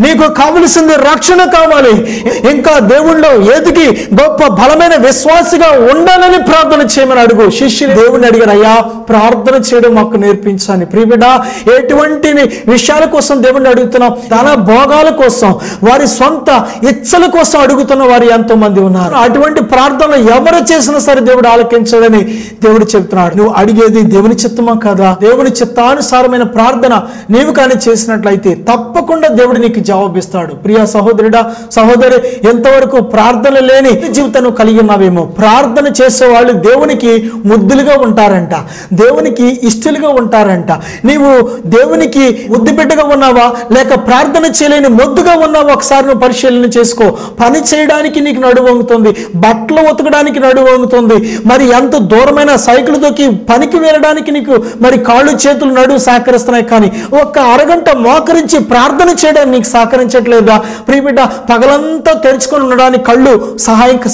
నీకు కావలసింది రక్షణ కావాలి. ఇంకా దేవుళ్ళో ఎదిగి గొప్ప బలమైన విశ్వాసిగా ఉండాలని ప్రార్థన చేయమని అడుగు. శిష్యులు దేవుణ్ణి అడిగారు, అయ్యా ప్రార్థన చేయడం మాకు నేర్పించని. ప్రియబిడ్డ, ఎటువంటి విషయాల కోసం దేవుణ్ణి అడుగుతున్నాం? తన భోగాల కోసం, వారి సొంత ఇచ్చల కోసం అడుగుతున్న వారు ఎంతో మంది ఉన్నారు. అటువంటి ప్రార్థనలు ఎవరు చేసినా సరే దేవుడు ఆలకించాలని దేవుడు చెప్తున్నాడు. నువ్వు అడిగేది దేవుని చిత్తమా కదా? దేవుని చిత్తానుసారమైన ప్రార్థన నీవు కానీ చేసినట్లయితే తప్పకుండా దేవుడు నీకు జవాబిస్తాడు. ప్రియ సహోదరుడా, సహోదరి, ఎంతవరకు ప్రార్థన లేని జీవితం కలిగి ఉన్నావేమో. ప్రార్థన చేసేవాళ్ళు దేవునికి ముద్దులుగా ఉంటారంట, దేవునికి ఇష్టలుగా ఉంటారంట. నీవు దేవునికి ముద్దు బిడ్డగా ఉన్నావా, లేక ప్రార్థన చేయలేని మొద్దుగా ఉన్నావా? ఒకసారి నువ్వు పరిశీలన చేసుకో. పని చేయడానికి నీకు నడువు వంగుతుంది, బట్టలు ఉతకడానికి నడువు వంగుతుంది, మరి ఎంత దూరమైన సైకిల్ తొక్కి పనికి వెళ్ళడానికి నీకు మరి కాళ్ళు చేతులు నడువు సహకరిస్తున్నాయి. కానీ ఒక్క అరగంట మోకరించి ప్రార్థన చేయడానికి నీకు సహకరించట్లేదా? ప్రియబిడ్డ, పగలంతా తెరుచుకొని ఉండడానికి కళ్ళు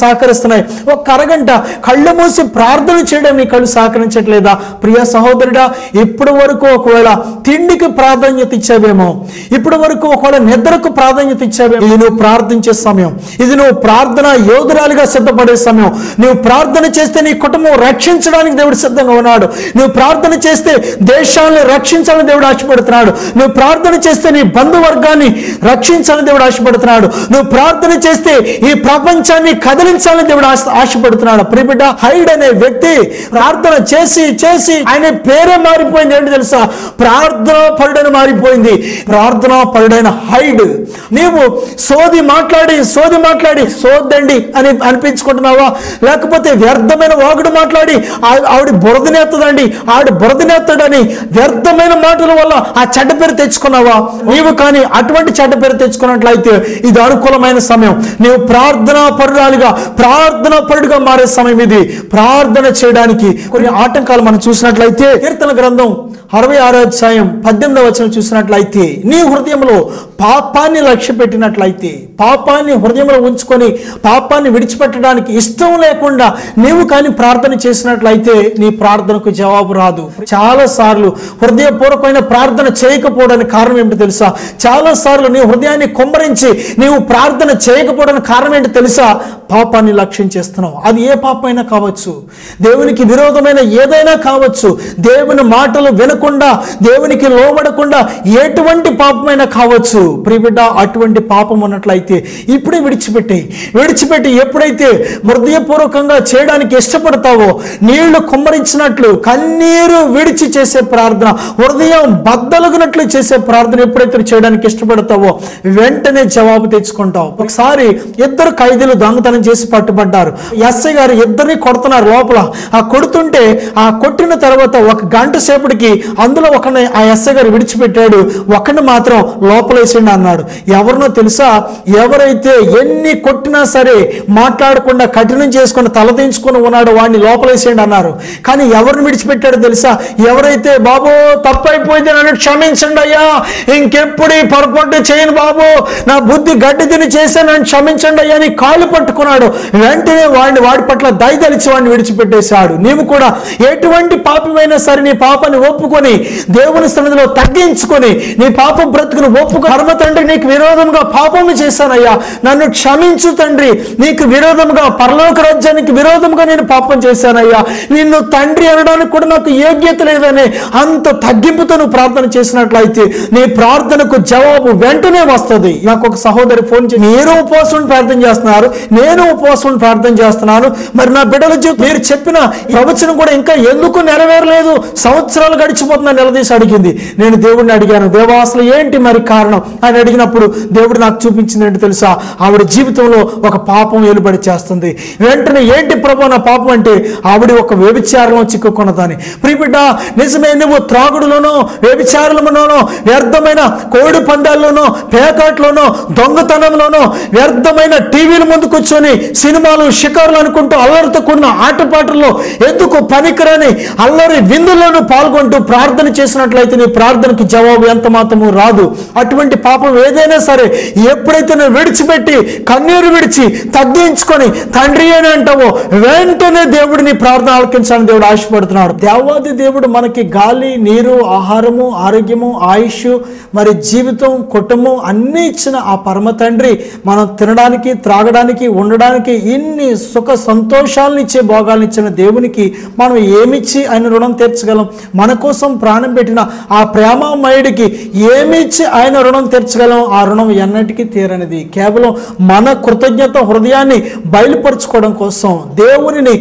సహకరిస్తున్నాయి. ఒక్క అరగంట కళ్ళు మూసి ప్రార్థన చేయడం నీ కళ్ళు సహకరించట్లేదా? ప్రియ సహోదరుడా, ఇప్పటి వరకు ఒకవేళ తిండికి ప్రాధాన్యత ఇచ్చావేమో, ఇప్పటి వరకు ఒకవేళ నిద్రకు ప్రాధాన్యత ఇచ్చావేమో. ఇది నువ్వు ప్రార్థించే సమయం, ఇది నువ్వు ప్రార్థన యోధురాలుగా సిద్ధపడే సమయం. నువ్వు ప్రార్థన చేస్తే నీ కుటుంబం రక్షించడానికి దేవుడు సిద్ధంగా ఉన్నాడు. నువ్వు ప్రార్థన చేస్తే దేశాన్ని రక్షించాలని దేవుడు ఆశపడుతున్నాడు. నువ్వు ప్రార్థన చేస్తే నీ బంధువర్గాన్ని రక్షించాలని దేవుడు ఆశపడుతున్నాడు. నువ్వు ప్రార్థన చేస్తే ఈ ప్రపంచాన్ని కదిలించాలని దేవుడు ఆశపడుతున్నాడు. ప్రియబిడ్డ, హైడ్ అనే వ్యక్తి ప్రార్థన చేసి చేసి ఆయన పేరే మారిపోయింది. ఏంటి తెలుసా? ప్రార్థనా పరుడైన మారిపోయింది. ప్రార్థనా పరుడైన హైడ్. నీవు సోది మాట్లాడి సోదండి అని అనిపించుకుంటున్నావా? లేకపోతే వ్యర్థమైన వాగుడు మాట్లాడి ఆవిడ బురదనేత్తదండి, ఆవిడ బురదనేత్తడని వ్యర్థమైన మాటల వల్ల ఆ చెడ్డ పేరు తెచ్చుకున్నావా? నీవు కానీ అటువంటి చెడ్డ పేరు తెచ్చుకున్నట్లయితే ఇది అనుకూలమైన సమయం. నీవు ప్రార్థనా పరుడుగా మారే సమయం ఇది. ప్రార్థన చేయడానికి కొన్ని ఆటంకాలు మనం చూసినట్లయితే కీర్తన గ్రంథం 66వ అధ్యాయం 18వ వచనం చూసినట్లయితే, నీ హృదయంలో పాపాన్ని లక్ష్య పెట్టినట్లయితే, పాపాన్ని హృదయంలో ఉంచుకొని పాపాన్ని విడిచిపెట్టడానికి ఇష్టం లేకుండా నీవు కానీ ప్రార్థన చేసినట్లయితే నీ ప్రార్థనకు జవాబు రాదు. చాలా సార్లు హృదయపూర్వకమైన ప్రార్థన చేయకపోవడానికి కారణం ఏమిటో తెలుసా? చాలా సార్లు నీ హృదయాన్ని కుమ్మరించి నీవు ప్రార్థన చేయకపోవడానికి కారణం ఏంటో తెలుసా? పాపాన్ని లక్ష్యం చేస్తున్నావు. అది ఏ పాపమైనా కావచ్చు, దేవునికి విరోధమైన ఏదైనా కావచ్చు, దేవుని మాటలు వినకుండా, దేవునికి లోబడకుండా ఎటువంటి పాపమైనా కావచ్చు. ప్రియబిడ్డ, అటువంటి పాపం ఉన్నట్లయితే ఇప్పుడే విడిచిపెట్టి ఎప్పుడైతే హృదయపూర్వకంగా చేయడానికి ఇష్టపడతావో, నీళ్లు కుమ్మరించినట్లు కన్నీరు విడిచి చేసే ప్రార్థన, హృదయం బద్దలుగునట్లు చేసే ప్రార్థన ఎప్పుడైతే చేయడానికి ఇష్టపడతావో వెంటనే జవాబు తెచ్చుకుంటావు. ఒకసారి ఇద్దరు ఖైదీలు దొంగతనం చేసి పట్టుబడ్డారు. ఎస్ఐ గారు ఇద్దరిని కొడుతున్నారు లోపల. ఆ కొడుతుంటే ఆ కొట్టిన తర్వాత ఒక గంట సేపటికి అందులో ఒకరిని ఆ ఎస్ఐ గారు విడిచిపెట్టాడు, ఒకరిని మాత్రం లోపలేసిండి అన్నాడు. ఎవరినో తెలుసా? ఎవరైతే ఎన్ని కొట్టినా సరే మాట్లాడకుండా కఠినం చేసుకుని తలదించుకుని ఉన్నాడో వాడిని లోపలేసేయండి అన్నారు. కానీ ఎవరిని విడిచిపెట్టాడో తెలుసా? ఎవరైతే బాబు తప్పైపోయింది నన్ను క్షమించండి అయ్యా, ఇంకెప్పుడు ఈ పొరపాటు చేయను బాబు, నా బుద్ధి గడ్డి తిని చేశాను నన్ను క్షమించండి అయ్యా అని కాళ్ళు పట్టుకున్నాడు. వెంటనే వాడి పట్ల దయదలిచి వాడిని విడిచిపెట్టేశాడు. నీవు కూడా ఎటువంటి పాపమైనా సరే నీ పాపాన్ని ఒప్పుకొని దేవుని సన్నిధిలో తగ్గించుకొని నీ పాప బ్రతుకును ఒప్పుకొని, పరమ తండ్రి నీకు విరోధంగా పాపము చేశానయ్యా, నన్ను క్షమించు తండ్రి, నీకు విరోధంగా పరలోక రాజ్యానికి విరోధంగా నేను పాపం చేశానయ్యా, నిన్ను తండ్రి అనడానికి కూడా నాకు యోగ్యత లేదని అంత తగ్గింపుతో నువ్వు ప్రార్థన చేసినట్లయితే నీ ప్రార్థనకు జవాబు వెంటనే వస్తుంది. నాకు ఒక సహోదరి ఫోన్ చేసి, మీరు ఉపవాసం ప్రార్థన చేస్తున్నారు, నేను ఉపవాసం ప్రార్థన చేస్తున్నాను, మరి నా బిడ్డల మీరు చెప్పిన ప్రవచనం కూడా ఇంకా ఎందుకు నెరవేరలేదు, సంవత్సరాలు గడిచిపోతున్నా నిలదీసి అడిగింది. నేను దేవుడిని అడిగాను, దేవా అసలు ఏంటి మరి కారణం అని అడిగినప్పుడు దేవుడు నాకు చూపించింది ఏంటి తెలుసా? ఆవిడ జీవితంలో ఒక పాపం ఏలుబడి చేస్తుంది. వెంటనే ఏంటి ప్రభు నా పాపం అంటే ఆవిడ ఒక వ్యభిచారంలో చిక్కుకున్నదని. ప్రియబిడ్డ, నిజమే, నువ్వు త్రాగుడులోనో వ్యభిచారంలోనో వ్యర్థమైన కోడి పందాల్లోనో పేకాట్లోనో దొంగతనంలోనో వ్యర్థమైన టీవీల ముందు కూర్చొని కూర్చొని సినిమాలు షికారులు అనుకుంటూ అల్లరితో కూడిన ఆటపాటల్లో ఎందుకు పనికిరాని అల్లరి విందులను పాల్గొంటూ ప్రార్థన చేసినట్లయితే నీ ప్రార్థనకి జవాబు ఎంత మాత్రము రాదు. అటువంటి పాపం ఏదైనా సరే ఎప్పుడైతే నువ్వు విడిచిపెట్టి కన్నీరు విడిచి తగ్గించుకొని తండ్రి అని అంటావో వెంటనే దేవుడు నీ ప్రార్థన ఆలకించాలని దేవుడు ఆశపడుతున్నాడు. దేవాది దేవుడు మనకి గాలి, నీరు, ఆహారము, ఆరోగ్యము, ఆయుష్, మరి జీవితం, కుటుంబం అన్నీ ఇచ్చిన ఆ పరమ తండ్రి మనం తినడానికి, త్రాగడానికి, ఉండడానికి ఇన్ని సుఖ సంతోషాలను ఇచ్చే భోగాలను ఇచ్చిన దేవునికి మనం ఏమిచ్చి ఆయన రుణం తీర్చగలం? మన కోసం ప్రాణం పెట్టిన ఆ ప్రేమమయుడికి ఏమిచ్చి ఆయన రుణం తీర్చగలం? ఆ రుణం ఎన్నటికీ తీరనిది. కేవలం మన కృతజ్ఞత హృదయాన్ని బయలుపరచుకోవడం కోసం, దేవునిని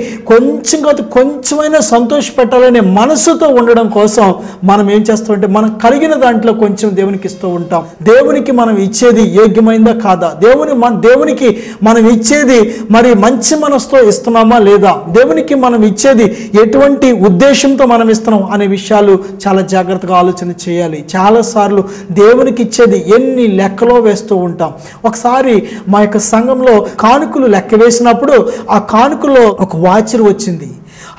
కొంచెమైనా సంతోష పెట్టాలనే మనసుతో ఉండడం కోసం మనం ఏం చేస్తామంటే మనం కలిగిన దాంట్లో కొంచెం దేవునికి ఇస్తూ ఉంటాం. దేవునికి మనం ఇచ్చేది యోగ్యమైందా కాదా? దేవునికి మనం ఇచ్చేది మరి మంచి మనసుతో ఇస్తున్నామా లేదా? దేవునికి మనం ఇచ్చేది ఎటువంటి ఉద్దేశంతో మనం ఇస్తున్నాం అనే విషయాలు చాలా జాగ్రత్తగా ఆలోచన చేయాలి. చాలాసార్లు దేవునికి ఇచ్చేది ఎన్ని లెక్కలో వేస్తూ ఉంటాం. ఒకసారి మా యొక్క సంఘంలో కానుకలు లెక్క వేసినప్పుడు ఆ కానుకలో ఒక వాచర్ వచ్చింది.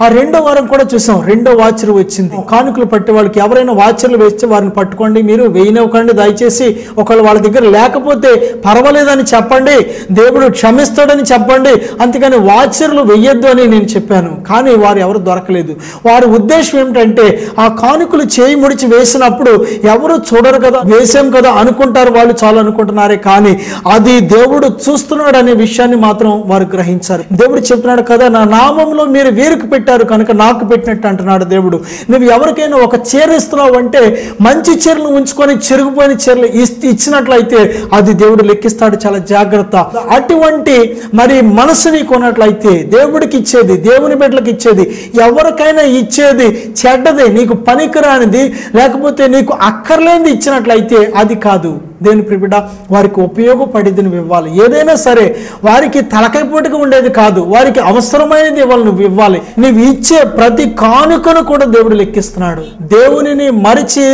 ఆ రెండో వారం కూడా చూసాం, రెండో వాచర్ వచ్చింది. కానుకలు పట్టే వాళ్ళకి ఎవరైనా వాచర్లు వేస్తే వారిని పట్టుకోండి, మీరు వేయనివ్వకండి దయచేసి. ఒకవేళ వాళ్ళ దగ్గర లేకపోతే పర్వాలేదని చెప్పండి, దేవుడు క్షమిస్తాడని చెప్పండి, అంతేగాని వాచర్లు వెయ్యొద్దు అని నేను చెప్పాను. కానీ వారు ఎవరు దొరకలేదు. వారి ఉద్దేశం ఏమిటంటే ఆ కానుకలు చేయి ముడిచి వేసినప్పుడు ఎవరు చూడరు కదా, వేసాం కదా అనుకుంటారు, వాళ్ళు చాలా అనుకుంటున్నారే, కానీ అది దేవుడు చూస్తున్నాడు అనే విషయాన్ని మాత్రం వారు గ్రహించారు. దేవుడు చెప్తున్నాడు కదా, నా నామంలో మీరు వీరికి పెట్టారు కనుక నాకు పెట్టినట్టు అంటున్నాడు దేవుడు. నువ్వు ఎవరికైనా ఒక చీర ఇస్తున్నావు అంటే మంచి చీరలు ఉంచుకొని చిరిగిపోయిన చీరలు ఇచ్చినట్లయితే అది దేవుడు లెక్కిస్తాడు. చాలా జాగ్రత్త. అటువంటి మరి మనసుని కొన్నట్లయితే దేవుడికి ఇచ్చేది, దేవుని బిడ్డలకు ఇచ్చేది, ఎవరికైనా ఇచ్చేది చెడ్డది, నీకు పనికిరానిది, లేకపోతే నీకు అక్కర్లేనిది ఇచ్చినట్లయితే అది కాదు. దేని ప్రిబిడ వారికి ఉపయోగపడేది నువ్వు ఇవ్వాలి. ఏదైనా సరే వారికి తలకైపోటుగా ఉండేది కాదు, వారికి అవసరమైనది ఇవ్వాలి, నువ్వు ఇవ్వాలి. నువ్వు ఇచ్చే ప్రతి కానుకను కూడా దేవుడు లెక్కిస్తున్నాడు. దేవునిని మరిచి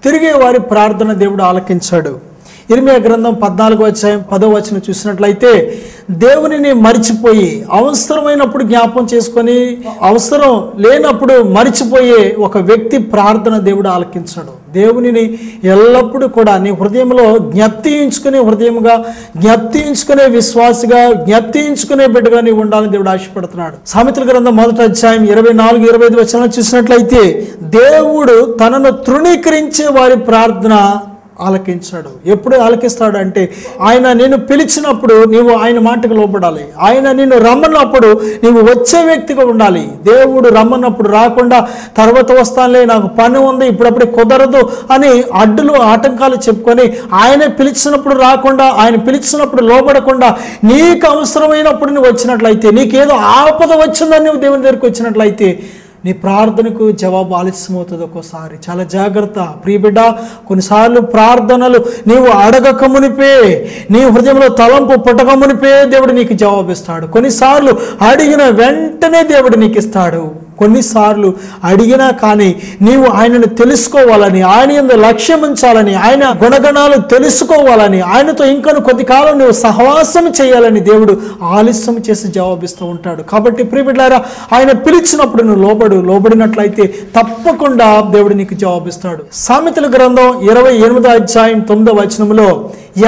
తిరిగే వారి ప్రార్థన దేవుడు ఆలకించాడు. ఇర్మియా గ్రంథం 14వ అధ్యాయం 10వ వచనం చూసినట్లయితే దేవునిని మరిచిపోయి అవసరమైనప్పుడు జ్ఞాపం చేసుకొని అవసరం లేనప్పుడు మరిచిపోయే ఒక వ్యక్తి ప్రార్థన దేవుడు ఆలకించాడు. దేవునిని ఎల్లప్పుడూ కూడా నీ హృదయంలో జ్ఞప్తించుకునే హృదయముగా, జ్ఞప్తించుకునే విశ్వాసిగా, జ్ఞప్తించుకునే బిడ్డగా నీవు ఉండాలని దేవుడు ఆశపడుతున్నాడు. సామెతల గ్రంథం 1వ అధ్యాయం 24-25 వచనాలు చూసినట్లయితే దేవుడు తనను తృణీకరించే వారి ప్రార్థన ఆలకించాడు. ఎప్పుడు ఆలకిస్తాడు అంటే ఆయన నిన్ను పిలిచినప్పుడు నీవు ఆయన మాటకు లోపడాలి. ఆయన నిన్ను రమ్మన్నప్పుడు నీవు వచ్చే వ్యక్తిగా ఉండాలి. దేవుడు రమ్మన్నప్పుడు రాకుండా తర్వాత వస్తానులే, నాకు పని ఉంది, ఇప్పుడప్పుడే కుదరదు అని అడ్డులు ఆటంకాలు చెప్పుకొని ఆయన పిలిచినప్పుడు రాకుండా, ఆయన పిలిచినప్పుడు లోబడకుండా నీకు అవసరమైనప్పుడు నువ్వు వచ్చినట్లయితే, నీకేదో ఆపద వచ్చిందని నువ్వు దేవుని దగ్గరికి వచ్చినట్లయితే నీ ప్రార్థనకు జవాబు ఆలస్యమవుతుంది. ఒక్కోసారి చాలా జాగ్రత్త ప్రియబిడ్డ. కొన్నిసార్లు ప్రార్థనలు నీవు అడగక మునిపే, నీ హృదయంలో తలంపు పుట్టక మునిపే దేవుడు నీకు జవాబిస్తాడు. కొన్నిసార్లు అడిగిన వెంటనే దేవుడు నీకు ఇస్తాడు. కొన్నిసార్లు అడిగినా కానీ నీవు ఆయనను తెలుసుకోవాలని, ఆయన యందు లక్ష్యం ఉంచాలని, ఆయన గుణగణాలు తెలుసుకోవాలని, ఆయనతో ఇంకను కొద్ది కాలం నువ్వు సహవాసం చేయాలని దేవుడు ఆలస్యం చేసి జవాబిస్తూ ఉంటాడు. కాబట్టి ప్రియబిడ్డలారా, ఆయన పిలిచినప్పుడు నువ్వు లోబడినట్లయితే తప్పకుండా దేవుడు నీకు జవాబిస్తాడు. సామెతల గ్రంథం 28వ అధ్యాయం 9వ వచనంలో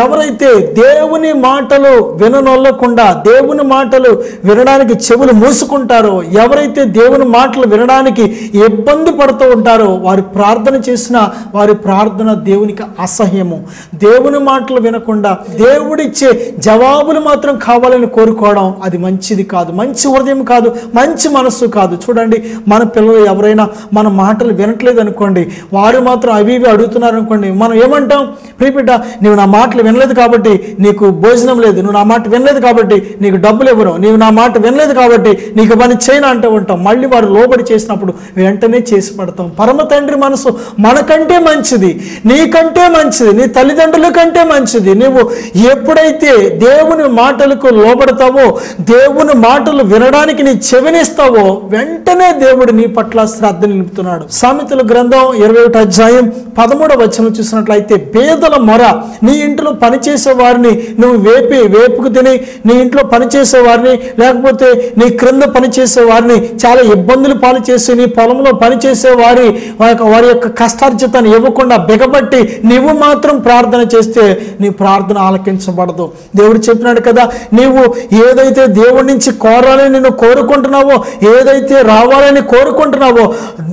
ఎవరైతే దేవుని మాటలు విననొల్లకుండా, దేవుని మాటలు వినడానికి చెవులు మూసుకుంటారో, ఎవరైతే దేవుని మాటలు వినడానికి ఇబ్బంది పడుతూ ఉంటారో వారి ప్రార్థన చేసిన వారి ప్రార్థన దేవునికి అసహ్యము. దేవుని మాటలు వినకుండా దేవుడిచ్చే జవాబులు మాత్రం కావాలని కోరుకోవడం అది మంచిది కాదు, మంచి హృదయం కాదు, మంచి మనస్సు కాదు. చూడండి, మన పిల్లలు ఎవరైనా మన మాటలు వినట్లేదు అనుకోండి, వారు మాత్రం అవి ఇవి అడుగుతున్నారు అనుకోండి, మనం ఏమంటాం? ప్రియబిడ్డ, నువ్వు నా మాటలు వినలేదు కాబట్టి నీకు భోజనం లేదు, నువ్వు నా మాట వినలేదు కాబట్టి నీకు డబ్బులు ఇవ్వరు, నీవు నా మాట వినలేదు కాబట్టి నీకు పని చేయను అంటూ ఉంటాం. మళ్ళీ వారు లోబడి చేసినప్పుడు వెంటనే చేసి పడతాం. పరమ తండ్రి మనసు మనకంటే మంచిది, నీకంటే మంచిది, నీ తల్లిదండ్రుల కంటే మంచిది. నువ్వు ఎప్పుడైతే దేవుని మాటలకు లోబడతావో, దేవుని మాటలు వినడానికి నీ చెవినిస్తావో, వెంటనే దేవుడు నీ పట్ల శ్రద్ధ నిలుపుతున్నాడు. సామెతల గ్రంథం 21వ అధ్యాయం 13వ వచనం చూసినట్లయితే, పేదల మొర నీ ఇంట ఇంట్లో పనిచేసే వారిని నువ్వు వేపుకు తిని, నీ ఇంట్లో పనిచేసే వారిని లేకపోతే నీ క్రింద పనిచేసే వారిని చాలా ఇబ్బందులు పాలు చేసి, నీ పొలంలో పనిచేసే వారి యొక్క కష్టార్జితాన్ని ఇవ్వకుండా బిగబట్టి నీవు మాత్రం ప్రార్థన చేస్తే నీ ప్రార్థన ఆలకించబడదు. దేవుడు చెప్పినాడు కదా, నీవు ఏదైతే దేవుడి నుంచి కోరాలని నిన్ను కోరుకుంటున్నావో, ఏదైతే రావాలని కోరుకుంటున్నావో,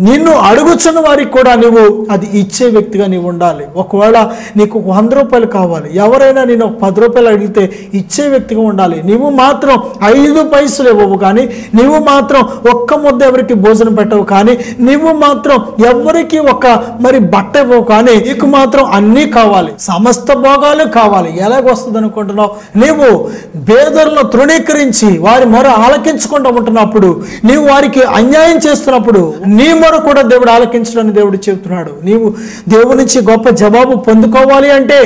నిన్ను అడుగుచున్న వారికి కూడా నువ్వు అది ఇచ్చే వ్యక్తిగా నీవు ఉండాలి. ఒకవేళ నీకు 100 రూపాయలు కావాలి, ఎవరైనా నేను 10 రూపాయలు అడిగితే ఇచ్చే వ్యక్తిగా ఉండాలి. నువ్వు మాత్రం 5 పైసలు ఇవ్వవు కానీ, నువ్వు మాత్రం ఒక్క ముద్ద ఎవరికి భోజనం పెట్టవు కానీ, నువ్వు మాత్రం ఎవరికి ఒక బట్ట ఇవ్వవు కానీ, నీకు మాత్రం అన్నీ కావాలి, సమస్త భోగాలు కావాలి. ఎలాగొస్తుంది అనుకుంటున్నావు? నీవు పేదలను తృణీకరించి వారి మొర ఆలకించకుండా ఉంటున్నప్పుడు, నీవు వారికి అన్యాయం చేస్తున్నప్పుడు నీ మొర కూడా దేవుడు ఆలకించడానికి దేవుడు చెబుతున్నాడు. నీవు దేవుడి నుంచి గొప్ప జవాబు పొందుకోవాలి అంటే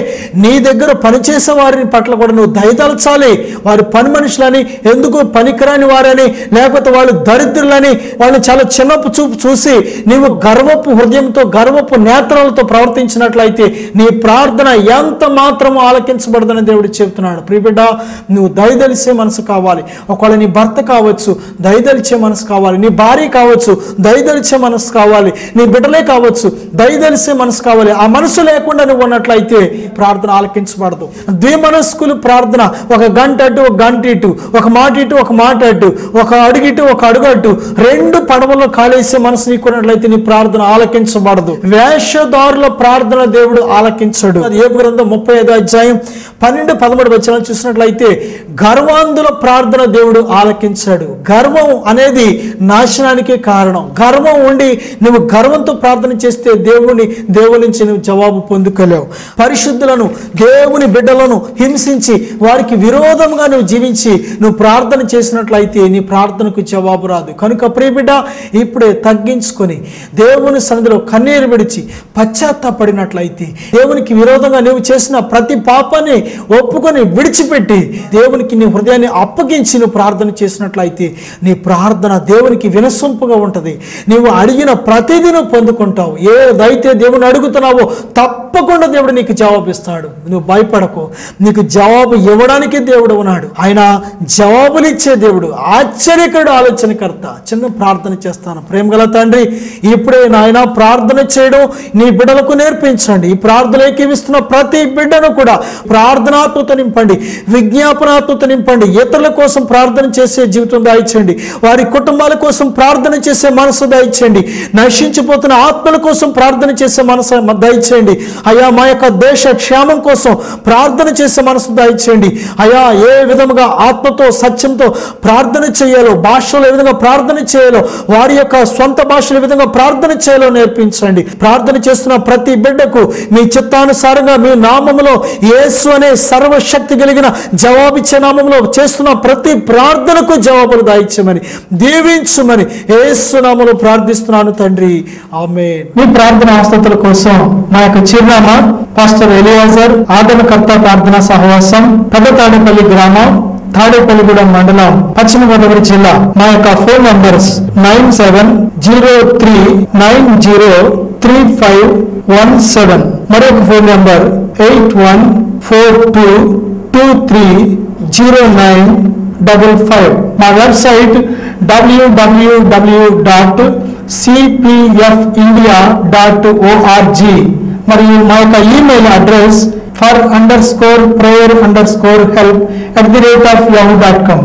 నీ దగ్గర పనిచేసే వారిని పట్ల కూడా నువ్వు దయతలచాలి. వారి పని మనుషులని, ఎందుకు పనికిరాని వారని, లేకపోతే వాళ్ళు దరిద్రులని, వాళ్ళు చాలా చిన్నపు చూపు చూసి నీవు గర్వపు హృదయంతో గర్వపు నేత్రాలతో ప్రవర్తించినట్లయితే నీ ప్రార్థన ఎంత మాత్రము ఆలకించబడదని దేవుడు చెబుతున్నాడు. ప్రియబిడ్డ, నువ్వు దయదలిచే మనసు కావాలి. ఒకవేళ నీ భర్త కావచ్చు, దయదలిచే మనసు కావాలి. నీ భార్య కావచ్చు, దయదలిచే మనసు కావాలి. నీ బిడ్డలే కావచ్చు, దయదలిచే మనసు కావాలి. ఆ మనసు లేకుండా నువ్వు ఉన్నట్లయితే ప్రార్థన ఆలకించబడదు. ద్విమనస్కులు ప్రార్థన, ఒక గంట అటు ఒక గంట ఇటు, ఒక మాట ఇటు ఒక మాట అటు, ఒక అడుగు ఇటు ఒక అడుగు అటు, 2 పడవల్లో కాలేసే మనసు నీకున్నట్లయితే నీ ప్రార్థన ఆలకించబడదు. వేషధారుల ప్రార్థన దేవుడు ఆలకించడు. యోబు గ్రంథం 35వ అధ్యాయం 12-13 వచనాలు చూసినట్లయితే గర్వాంధుల ప్రార్థన దేవుడు ఆలకించాడు. గర్వం అనేది నాశనానికే కారణం. గర్వం ఉండి నువ్వు గర్వంతో ప్రార్థన చేస్తే దేవుడి నుంచి నువ్వు జవాబు పొందుకోలేవు. పరిశుద్ధులను, దేవుని బిడ్డలను హింసించి వారికి విరోధంగా నువ్వు జీవించి నువ్వు ప్రార్థన చేసినట్లయితే నీ ప్రార్థనకు జవాబు రాదు. కనుక ప్రియబిడ్డ, ఇప్పుడే తగ్గించుకొని దేవుని సన్నిధిలో కన్నీరు విడిచి పశ్చాత్తాపడినట్లయితే, దేవునికి విరోధంగా నువ్వు చేసిన ప్రతి పాపాన్ని ఒప్పుకొని విడిచిపెట్టి దేవునికి నీ హృదయాన్ని అప్పగించి నువ్వు ప్రార్థన చేసినట్లయితే నీ ప్రార్థన దేవునికి వినసొంపుగా ఉంటుంది. నీవు అడిగిన ప్రతిదీ నువ్వు పొందుకుంటావు. ఏదైతే దేవుని అడుగుతున్నావో తప్పకుండా దేవుడు నీకు జవాబు ఇస్తాడు. నువ్వు భయపడకు. నీకు జవాబు ఇవ్వడానికి దేవుడు ఉన్నాడు. ఆయన జవాబులిచ్చే దేవుడు, ఆశ్చర్యకరుడు, ఆలోచనకర్త. చిన్న ప్రార్థన చేస్తాను. ప్రేమగల తండ్రి, ఇప్పుడే నాయన ప్రార్థన చేయడం నీ బిడ్డలకు నేర్పించండి. ఈ ప్రార్థన ఏకీవిస్తున్న ప్రతి బిడ్డను కూడా ప్రార్థనాత్మతో నింపండి, విజ్ఞాపనాత్మతో నింపండి. ఇతరుల కోసం ప్రార్థన చేసే జీవితం దయచేయండి. వారి కుటుంబాల కోసం ప్రార్థన చేసే మనసు దయచేయండి. నశించిపోతున్న ఆత్మల కోసం ప్రార్థన చేసే మనసు దయచేయండి. అయ్యా, మా యొక్క దేశ క్షేమం కోసం ప్రార్థన చేసే మనసు దయచేయండి. అయ్యా, ఏ విధముగా ఆత్మతో సత్యంతో ప్రార్థన చేయాలో, భాషలో ఏ విధంగా ప్రార్థన చేయాలో, వారి యొక్క సొంత భాషలో ఏ విధంగా ప్రార్థన చేయాలో నేర్పించండి. ప్రార్థన చేస్తున్న ప్రతి బిడ్డకు మీ చిత్తానుసారంగా మీ నామములో, యేసు అనే సర్వశక్తి కలిగిన జవాబిచ్చే నామములో చేస్తున్న ప్రతి ప్రార్థనకు జవాబులు దాయిచ్చమని, దీవించమని యేసు నామములో ప్రార్థిస్తున్నాను తండ్రి, ఆమేన్. మీ ప్రార్థన అవసరతల కోసం మా యొక్క చిరునామా పాస్టర్ ఎలియాజర్ ఆదరణకర్త ప్రార్థనా సహవాసం, పెద్ద తాడేపల్లి గ్రామం, తాడేపల్లిగూడెం మండలం, పశ్చిమ గోదావరి జిల్లా. మా యొక్క ఫోన్ నంబర్స్ 9703903517. మరొక ఫోన్ నంబర్ 8142230955. మా వెబ్సైట్ www.cpfindia.org. మరియు మా యొక్క ఈమెయిల్ అడ్రస్ for_prayer_help@yahoo.com.